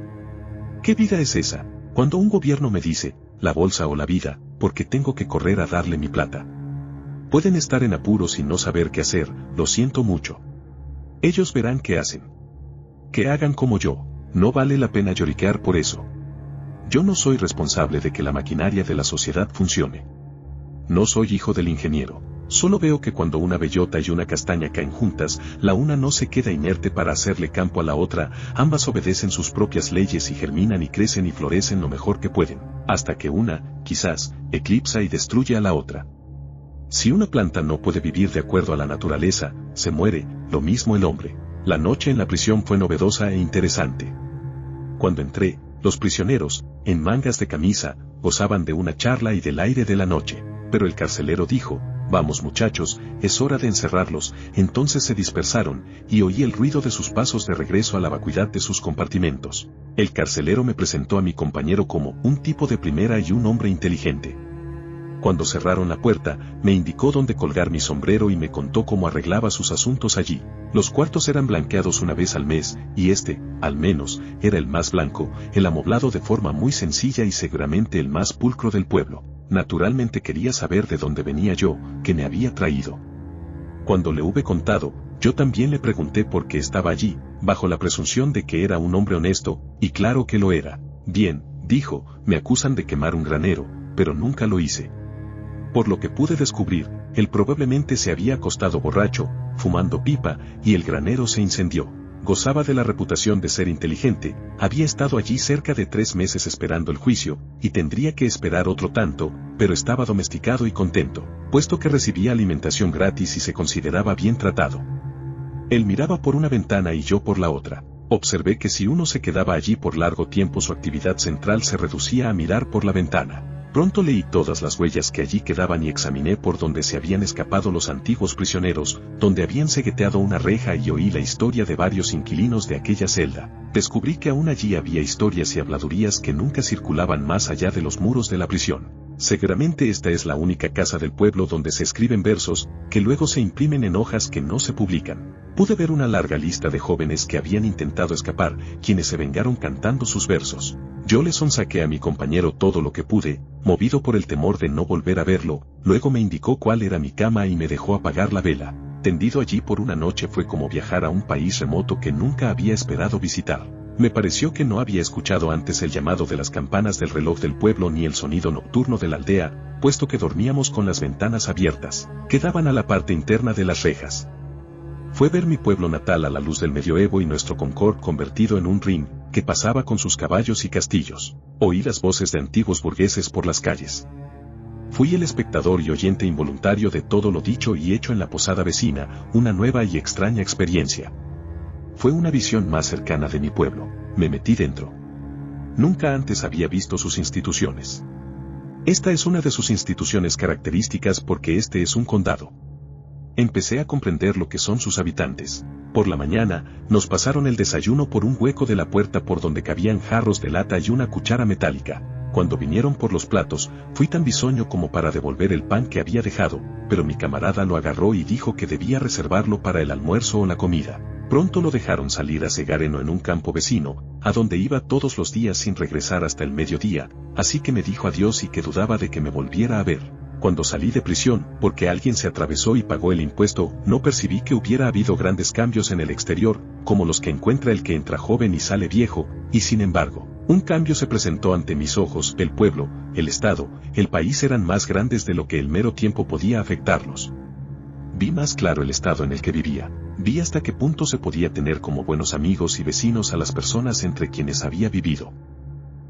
¿Qué vida es esa? Cuando un gobierno me dice, la bolsa o la vida, porque tengo que correr a darle mi plata. Pueden estar en apuros y no saber qué hacer, lo siento mucho. Ellos verán qué hacen. Que hagan como yo, no vale la pena lloriquear por eso. Yo no soy responsable de que la maquinaria de la sociedad funcione. No soy hijo del ingeniero. Solo veo que cuando una bellota y una castaña caen juntas, la una no se queda inerte para hacerle campo a la otra, ambas obedecen sus propias leyes y germinan y crecen y florecen lo mejor que pueden, hasta que una, quizás, eclipsa y destruye a la otra. Si una planta no puede vivir de acuerdo a la naturaleza, se muere, lo mismo el hombre. La noche en la prisión fue novedosa e interesante. Cuando entré, los prisioneros, en mangas de camisa, gozaban de una charla y del aire de la noche, pero el carcelero dijo, vamos muchachos, es hora de encerrarlos. Entonces se dispersaron, y oí el ruido de sus pasos de regreso a la vacuidad de sus compartimentos. El carcelero me presentó a mi compañero como un tipo de primera y un hombre inteligente. Cuando cerraron la puerta, me indicó dónde colgar mi sombrero y me contó cómo arreglaba sus asuntos allí. Los cuartos eran blanqueados una vez al mes, y este, al menos, era el más blanco, el amoblado de forma muy sencilla y seguramente el más pulcro del pueblo. Naturalmente quería saber de dónde venía yo, qué me había traído. Cuando le hube contado, yo también le pregunté por qué estaba allí, bajo la presunción de que era un hombre honesto, y claro que lo era. Bien, dijo, me acusan de quemar un granero, pero nunca lo hice. Por lo que pude descubrir, él probablemente se había acostado borracho, fumando pipa, y el granero se incendió. Gozaba de la reputación de ser inteligente, había estado allí cerca de 3 meses esperando el juicio, y tendría que esperar otro tanto, pero estaba domesticado y contento, puesto que recibía alimentación gratis y se consideraba bien tratado. Él miraba por una ventana y yo por la otra. Observé que si uno se quedaba allí por largo tiempo su actividad central se reducía a mirar por la ventana. Pronto leí todas las huellas que allí quedaban y examiné por donde se habían escapado los antiguos prisioneros, donde habían cegueteado una reja y oí la historia de varios inquilinos de aquella celda. Descubrí que aún allí había historias y habladurías que nunca circulaban más allá de los muros de la prisión. Seguramente esta es la única casa del pueblo donde se escriben versos, que luego se imprimen en hojas que no se publican. Pude ver una larga lista de jóvenes que habían intentado escapar, quienes se vengaron cantando sus versos. Yo le sonsaqué a mi compañero todo lo que pude, movido por el temor de no volver a verlo, luego me indicó cuál era mi cama y me dejó apagar la vela. Tendido allí por una noche fue como viajar a un país remoto que nunca había esperado visitar. Me pareció que no había escuchado antes el llamado de las campanas del reloj del pueblo ni el sonido nocturno de la aldea, puesto que dormíamos con las ventanas abiertas, que daban a la parte interna de las rejas. Fue ver mi pueblo natal a la luz del medioevo y nuestro Concord convertido en un ring, que pasaba con sus caballos y castillos. Oí las voces de antiguos burgueses por las calles. Fui el espectador y oyente involuntario de todo lo dicho y hecho en la posada vecina, una nueva y extraña experiencia. Fue una visión más cercana de mi pueblo. Me metí dentro. Nunca antes había visto sus instituciones. Esta es una de sus instituciones características porque este es un condado. Empecé a comprender lo que son sus habitantes. Por la mañana, nos pasaron el desayuno por un hueco de la puerta por donde cabían jarros de lata y una cuchara metálica. Cuando vinieron por los platos, fui tan bisoño como para devolver el pan que había dejado, pero mi camarada lo agarró y dijo que debía reservarlo para el almuerzo o la comida. Pronto lo dejaron salir a segar heno en un campo vecino, a donde iba todos los días sin regresar hasta el mediodía, así que me dijo adiós y que dudaba de que me volviera a ver. Cuando salí de prisión, porque alguien se atravesó y pagó el impuesto, no percibí que hubiera habido grandes cambios en el exterior, como los que encuentra el que entra joven y sale viejo, y sin embargo, un cambio se presentó ante mis ojos. El pueblo, el Estado, el país eran más grandes de lo que el mero tiempo podía afectarlos. Vi más claro el estado en el que vivía. Vi hasta qué punto se podía tener como buenos amigos y vecinos a las personas entre quienes había vivido.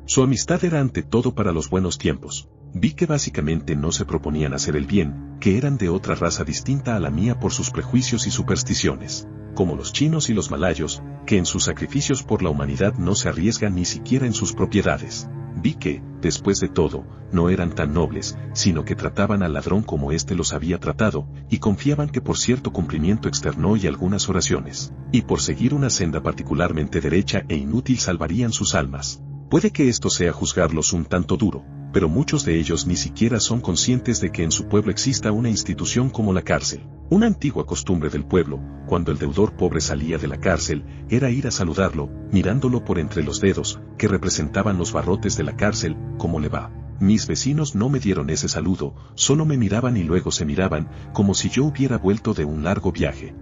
Su amistad era ante todo para los buenos tiempos. Vi que básicamente no se proponían hacer el bien, que eran de otra raza distinta a la mía por sus prejuicios y supersticiones, como los chinos y los malayos, que en sus sacrificios por la humanidad no se arriesgan ni siquiera en sus propiedades. Vi que, después de todo, no eran tan nobles, sino que trataban al ladrón como éste los había tratado, y confiaban que por cierto cumplimiento externo y algunas oraciones, y por seguir una senda particularmente derecha e inútil salvarían sus almas. Puede que esto sea juzgarlos un tanto duro, pero muchos de ellos ni siquiera son conscientes de que en su pueblo exista una institución como la cárcel. Una antigua costumbre del pueblo, cuando el deudor pobre salía de la cárcel, era ir a saludarlo, mirándolo por entre los dedos, que representaban los barrotes de la cárcel. ¿Cómo le va? Mis vecinos no me dieron ese saludo, solo me miraban y luego se miraban, como si yo hubiera vuelto de un largo viaje.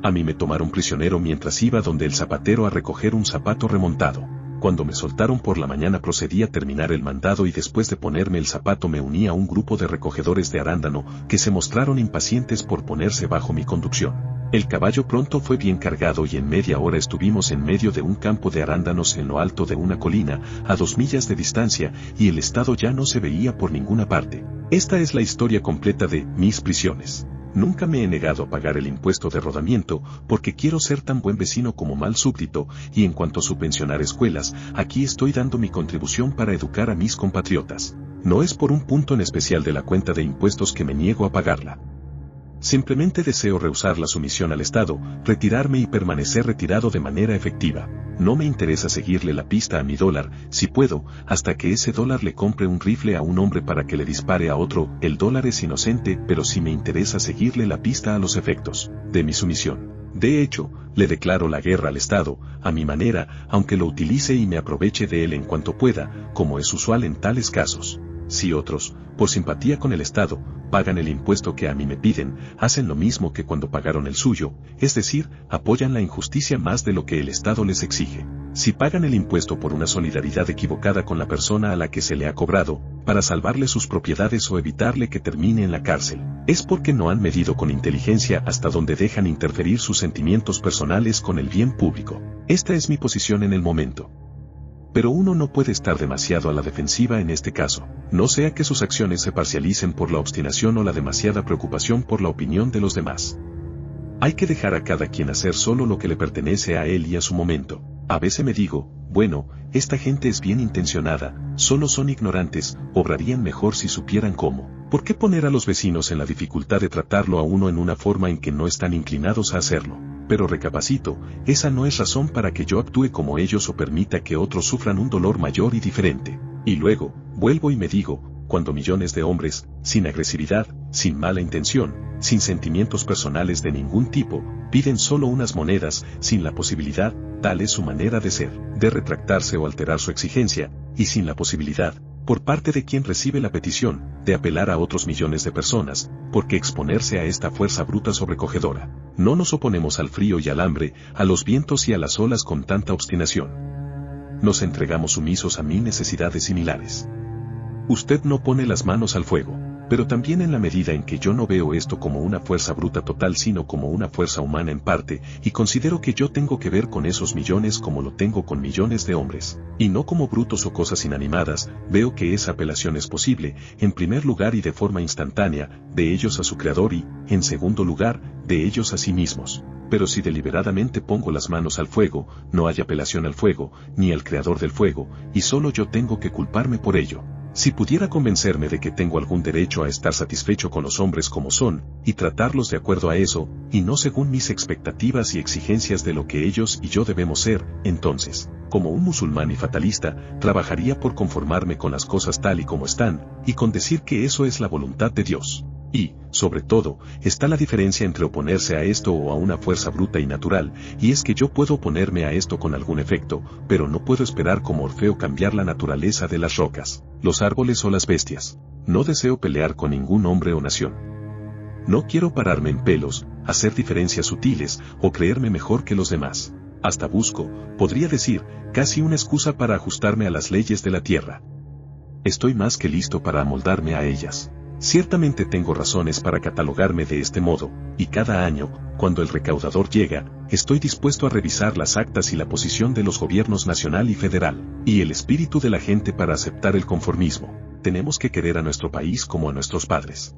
A mí me tomaron prisionero mientras iba donde el zapatero a recoger un zapato remontado. Cuando me soltaron por la mañana procedí a terminar el mandado y después de ponerme el zapato me uní a un grupo de recogedores de arándano que se mostraron impacientes por ponerse bajo mi conducción. El caballo pronto fue bien cargado y en media hora estuvimos en medio de un campo de arándanos en lo alto de una colina, a 2 millas de distancia, y el estado ya no se veía por ninguna parte. Esta es la historia completa de mis prisiones. Nunca me he negado a pagar el impuesto de rodamiento, porque quiero ser tan buen vecino como mal súbdito, y en cuanto a subvencionar escuelas, aquí estoy dando mi contribución para educar a mis compatriotas. No es por un punto en especial de la cuenta de impuestos que me niego a pagarla. Simplemente deseo rehusar la sumisión al Estado, retirarme y permanecer retirado de manera efectiva. No me interesa seguirle la pista a mi dólar, si puedo, hasta que ese dólar le compre un rifle a un hombre para que le dispare a otro. El dólar es inocente, pero sí me interesa seguirle la pista a los efectos de mi sumisión. De hecho, le declaro la guerra al Estado, a mi manera, aunque lo utilice y me aproveche de él en cuanto pueda, como es usual en tales casos. Si otros, por simpatía con el Estado, pagan el impuesto que a mí me piden, hacen lo mismo que cuando pagaron el suyo, es decir, apoyan la injusticia más de lo que el Estado les exige. Si pagan el impuesto por una solidaridad equivocada con la persona a la que se le ha cobrado, para salvarle sus propiedades o evitarle que termine en la cárcel, es porque no han medido con inteligencia hasta dónde dejan interferir sus sentimientos personales con el bien público. Esta es mi posición en el momento. Pero uno no puede estar demasiado a la defensiva en este caso, no sea que sus acciones se parcialicen por la obstinación o la demasiada preocupación por la opinión de los demás. Hay que dejar a cada quien hacer solo lo que le pertenece a él y a su momento. A veces me digo, bueno, esta gente es bien intencionada, solo son ignorantes, obrarían mejor si supieran cómo. ¿Por qué poner a los vecinos en la dificultad de tratarlo a uno en una forma en que no están inclinados a hacerlo? Pero recapacito, esa no es razón para que yo actúe como ellos o permita que otros sufran un dolor mayor y diferente. Y luego, vuelvo y me digo, cuando millones de hombres, sin agresividad, sin mala intención, sin sentimientos personales de ningún tipo, piden solo unas monedas, sin la posibilidad, tal es su manera de ser, de retractarse o alterar su exigencia, y sin la posibilidad, por parte de quien recibe la petición, de apelar a otros millones de personas, porque exponerse a esta fuerza bruta sobrecogedora. No nos oponemos al frío y al hambre, a los vientos y a las olas con tanta obstinación. Nos entregamos sumisos a 1000 necesidades similares. Usted no pone las manos al fuego, pero también en la medida en que yo no veo esto como una fuerza bruta total sino como una fuerza humana en parte, y considero que yo tengo que ver con esos millones como lo tengo con millones de hombres, y no como brutos o cosas inanimadas, veo que esa apelación es posible, en primer lugar y de forma instantánea, de ellos a su creador y, en segundo lugar, de ellos a sí mismos. Pero si deliberadamente pongo las manos al fuego, no hay apelación al fuego, ni al creador del fuego, y solo yo tengo que culparme por ello. Si pudiera convencerme de que tengo algún derecho a estar satisfecho con los hombres como son, y tratarlos de acuerdo a eso, y no según mis expectativas y exigencias de lo que ellos y yo debemos ser, entonces, como un musulmán y fatalista, trabajaría por conformarme con las cosas tal y como están, y con decir que eso es la voluntad de Dios. Y, sobre todo, está la diferencia entre oponerse a esto o a una fuerza bruta y natural, y es que yo puedo oponerme a esto con algún efecto, pero no puedo esperar como Orfeo cambiar la naturaleza de las rocas, los árboles o las bestias. No deseo pelear con ningún hombre o nación. No quiero pararme en pelos, hacer diferencias sutiles o creerme mejor que los demás. Hasta busco, podría decir, casi una excusa para ajustarme a las leyes de la tierra. Estoy más que listo para amoldarme a ellas. Ciertamente tengo razones para catalogarme de este modo, y cada año, cuando el recaudador llega, estoy dispuesto a revisar las actas y la posición de los gobiernos nacional y federal, y el espíritu de la gente para aceptar el conformismo. Tenemos que querer a nuestro país como a nuestros padres.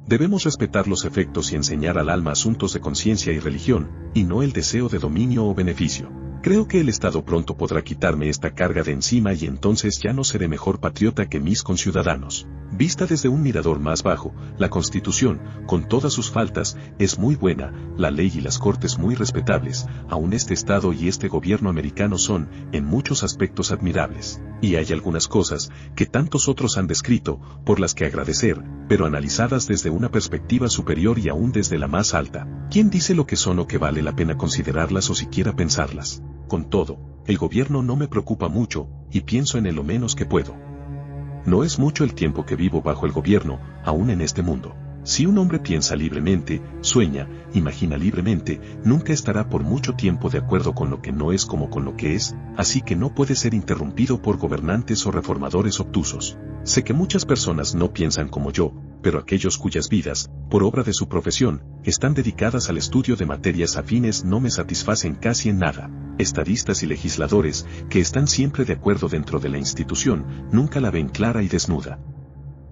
Debemos respetar los efectos y enseñar al alma asuntos de conciencia y religión, y no el deseo de dominio o beneficio. Creo que el Estado pronto podrá quitarme esta carga de encima y entonces ya no seré mejor patriota que mis conciudadanos. Vista desde un mirador más bajo, la Constitución, con todas sus faltas, es muy buena, la ley y las cortes muy respetables, aún este Estado y este gobierno americano son, en muchos aspectos admirables. Y hay algunas cosas, que tantos otros han descrito, por las que agradecer, pero analizadas desde una perspectiva superior y aún desde la más alta. ¿Quién dice lo que son o que vale la pena considerarlas o siquiera pensarlas? Con todo, el gobierno no me preocupa mucho, y pienso en él lo menos que puedo. No es mucho el tiempo que vivo bajo el gobierno, aún en este mundo. Si un hombre piensa libremente, sueña, imagina libremente, nunca estará por mucho tiempo de acuerdo con lo que no es como con lo que es, así que no puede ser interrumpido por gobernantes o reformadores obtusos. Sé que muchas personas no piensan como yo, pero aquellos cuyas vidas, por obra de su profesión, están dedicadas al estudio de materias afines no me satisfacen casi en nada. Estadistas y legisladores, que están siempre de acuerdo dentro de la institución, nunca la ven clara y desnuda.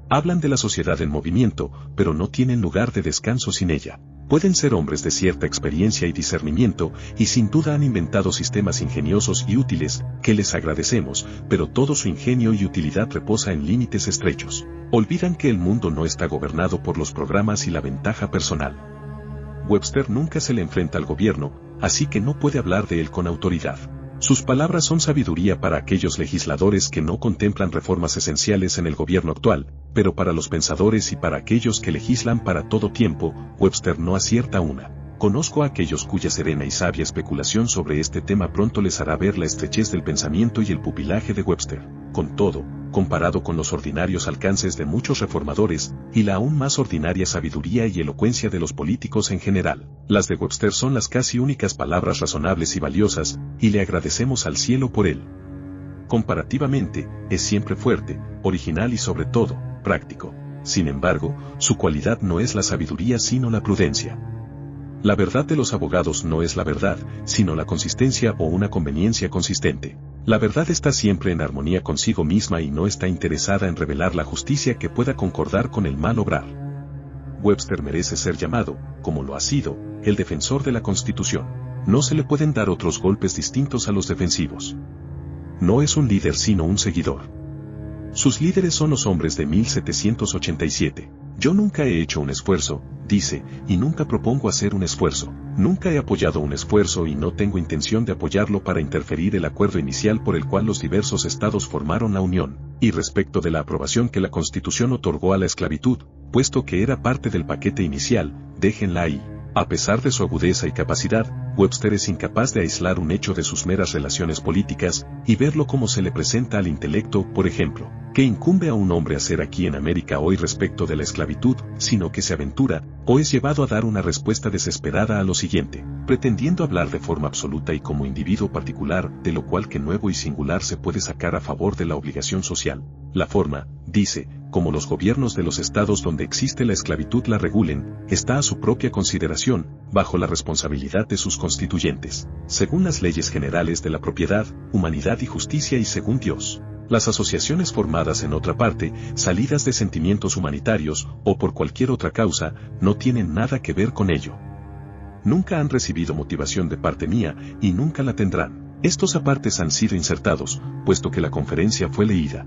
Hablan de la sociedad en movimiento, pero no tienen lugar de descanso sin ella. Pueden ser hombres de cierta experiencia y discernimiento, y sin duda han inventado sistemas ingeniosos y útiles, que les agradecemos, pero todo su ingenio y utilidad reposa en límites estrechos. Olvidan que el mundo no está gobernado por los programas y la ventaja personal. Webster nunca se le enfrenta al gobierno, así que no puede hablar de él con autoridad. Sus palabras son sabiduría para aquellos legisladores que no contemplan reformas esenciales en el gobierno actual, pero para los pensadores y para aquellos que legislan para todo tiempo, Webster no acierta una. Conozco a aquellos cuya serena y sabia especulación sobre este tema pronto les hará ver la estrechez del pensamiento y el pupilaje de Webster. Con todo, comparado con los ordinarios alcances de muchos reformadores, y la aún más ordinaria sabiduría y elocuencia de los políticos en general, las de Webster son las casi únicas palabras razonables y valiosas, y le agradecemos al cielo por él. Comparativamente, es siempre fuerte, original y sobre todo, práctico. Sin embargo, su cualidad no es la sabiduría sino la prudencia. La verdad de los abogados no es la verdad, sino la consistencia o una conveniencia consistente. La verdad está siempre en armonía consigo misma y no está interesada en revelar la justicia que pueda concordar con el mal obrar. Webster merece ser llamado, como lo ha sido, el defensor de la Constitución. No se le pueden dar otros golpes distintos a los defensivos. No es un líder sino un seguidor. Sus líderes son los hombres de 1787. Yo nunca he hecho un esfuerzo, dice, y nunca propongo hacer un esfuerzo. Nunca he apoyado un esfuerzo y no tengo intención de apoyarlo para interferir el acuerdo inicial por el cual los diversos estados formaron la Unión. Y respecto de la aprobación que la Constitución otorgó a la esclavitud, puesto que era parte del paquete inicial, déjenla ahí. A pesar de su agudeza y capacidad, Webster es incapaz de aislar un hecho de sus meras relaciones políticas, y verlo como se le presenta al intelecto, por ejemplo, que incumbe a un hombre hacer aquí en América hoy respecto de la esclavitud, sino que se aventura, o es llevado a dar una respuesta desesperada a lo siguiente, pretendiendo hablar de forma absoluta y como individuo particular, de lo cual que nuevo y singular se puede sacar a favor de la obligación social. La forma, dice, como los gobiernos de los estados donde existe la esclavitud la regulen, está a su propia consideración, bajo la responsabilidad de sus constituyentes, según las leyes generales de la propiedad, humanidad y justicia y según Dios. Las asociaciones formadas en otra parte, salidas de sentimientos humanitarios, o por cualquier otra causa, no tienen nada que ver con ello. Nunca han recibido motivación de parte mía, y nunca la tendrán. Estos apartes han sido insertados, puesto que la conferencia fue leída.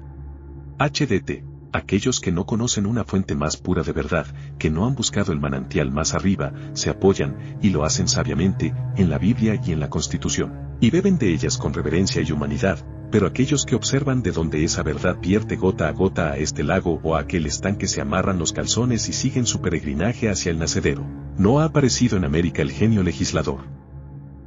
HDT. Aquellos que no conocen una fuente más pura de verdad, que no han buscado el manantial más arriba, se apoyan, y lo hacen sabiamente, en la Biblia y en la Constitución, y beben de ellas con reverencia y humanidad, pero aquellos que observan de donde esa verdad vierte gota a este lago o a aquel estanque se amarran los calzones y siguen su peregrinaje hacia el nacedero. No ha aparecido en América el genio legislador.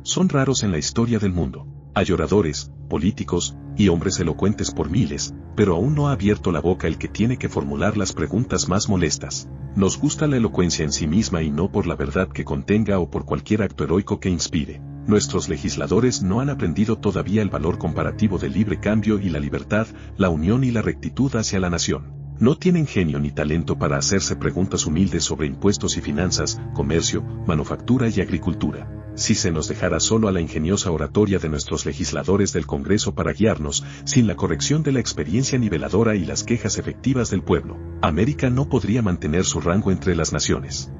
Son raros en la historia del mundo. Hay oradores, políticos, y hombres elocuentes por miles, pero aún no ha abierto la boca el que tiene que formular las preguntas más molestas. Nos gusta la elocuencia en sí misma y no por la verdad que contenga o por cualquier acto heroico que inspire. Nuestros legisladores no han aprendido todavía el valor comparativo del libre cambio y la libertad, la unión y la rectitud hacia la nación. No tienen genio ni talento para hacerse preguntas humildes sobre impuestos y finanzas, comercio, manufactura y agricultura. Si se nos dejara solo a la ingeniosa oratoria de nuestros legisladores del Congreso para guiarnos, sin la corrección de la experiencia niveladora y las quejas efectivas del pueblo, América no podría mantener su rango entre las naciones.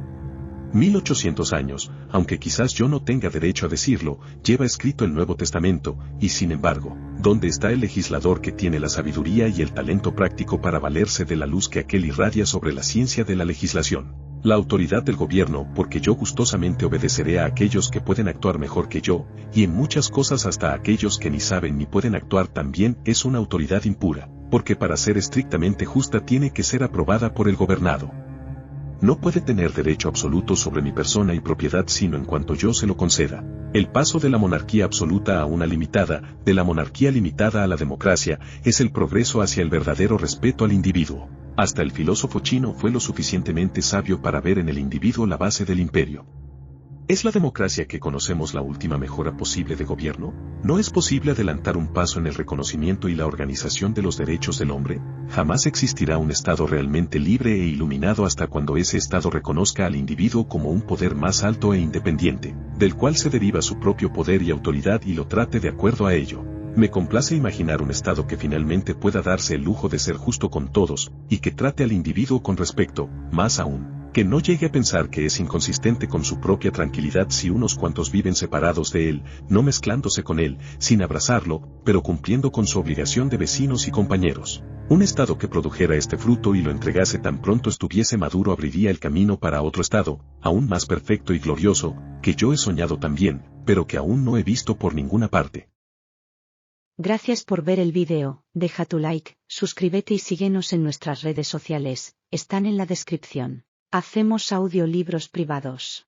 1800 años, aunque quizás yo no tenga derecho a decirlo, lleva escrito el Nuevo Testamento, y sin embargo, ¿dónde está el legislador que tiene la sabiduría y el talento práctico para valerse de la luz que aquel irradia sobre la ciencia de la legislación? La autoridad del gobierno, porque yo gustosamente obedeceré a aquellos que pueden actuar mejor que yo, y en muchas cosas hasta a aquellos que ni saben ni pueden actuar tan bien, es una autoridad impura, porque para ser estrictamente justa tiene que ser aprobada por el gobernado. No puede tener derecho absoluto sobre mi persona y propiedad sino en cuanto yo se lo conceda. El paso de la monarquía absoluta a una limitada, de la monarquía limitada a la democracia, es el progreso hacia el verdadero respeto al individuo. Hasta el filósofo chino fue lo suficientemente sabio para ver en el individuo la base del imperio. ¿Es la democracia que conocemos la última mejora posible de gobierno? ¿No es posible adelantar un paso en el reconocimiento y la organización de los derechos del hombre? Jamás existirá un Estado realmente libre e iluminado hasta cuando ese Estado reconozca al individuo como un poder más alto e independiente, del cual se deriva su propio poder y autoridad y lo trate de acuerdo a ello. Me complace imaginar un Estado que finalmente pueda darse el lujo de ser justo con todos, y que trate al individuo con respeto, más aún, que no llegue a pensar que es inconsistente con su propia tranquilidad si unos cuantos viven separados de él, no mezclándose con él, sin abrazarlo, pero cumpliendo con su obligación de vecinos y compañeros. Un Estado que produjera este fruto y lo entregase tan pronto estuviese maduro abriría el camino para otro Estado, aún más perfecto y glorioso, que yo he soñado también, pero que aún no he visto por ninguna parte. Gracias por ver el vídeo, deja tu like, suscríbete y síguenos en nuestras redes sociales, están en la descripción. Hacemos audiolibros privados.